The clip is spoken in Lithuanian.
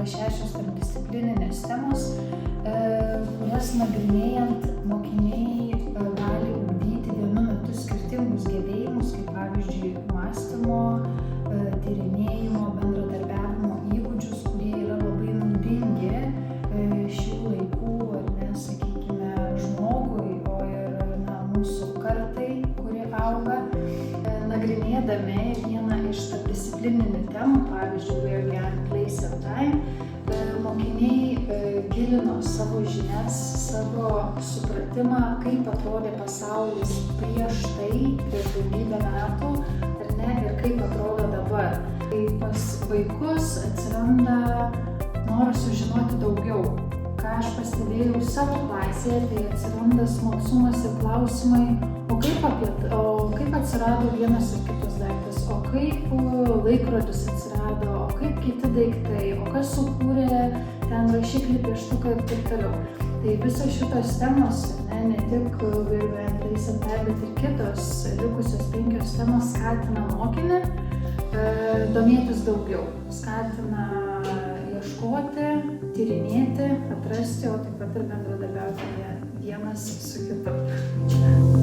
yra 6 tarpdisciplininės temos, kurias nagrinėjant mokiniai gali ugdyti vienu metu skirtingus gebėjimus, kaip pavyzdžiui mąstymo, tyrinėjimo, bendradarbiavimo įgūdžius, kurie yra labai naudingi šių laikų, ar ne, sakykime, žmogui, o ir mūsų kartai, kuri auga. Nagrinėdami vieną iš tarpdisciplininių temų, pavyzdžiui, Where We Are, Place and Time, mokiniai gilino savo žinias, savo supratimą, kaip atrodė pasaulis prieš daugybę metų, ar ne, ir kaip atrodo dabar. Tai pas vaikus atsiranda noras sužinoti daugiau. Ką aš pastebėjau savo klasėje, tai atsiranda smalsumas ir klausimai, o kaip atsirado vienas ir kitas daiktas, o kaip laikrodis atsirado, o kaip kiti daiktai, o kas sukūrė ten rašiklį, pieštuką ir taip toliau. Tai visos šitos temos, ne tik Where We Are, Place and Time, bet ir kitos likusios 5 temos skatina mokinį domėtis daugiau, skatina ieškoti, tyrinėti, atrasti, o taip pat ir bendradarbiauti vienas su kitu.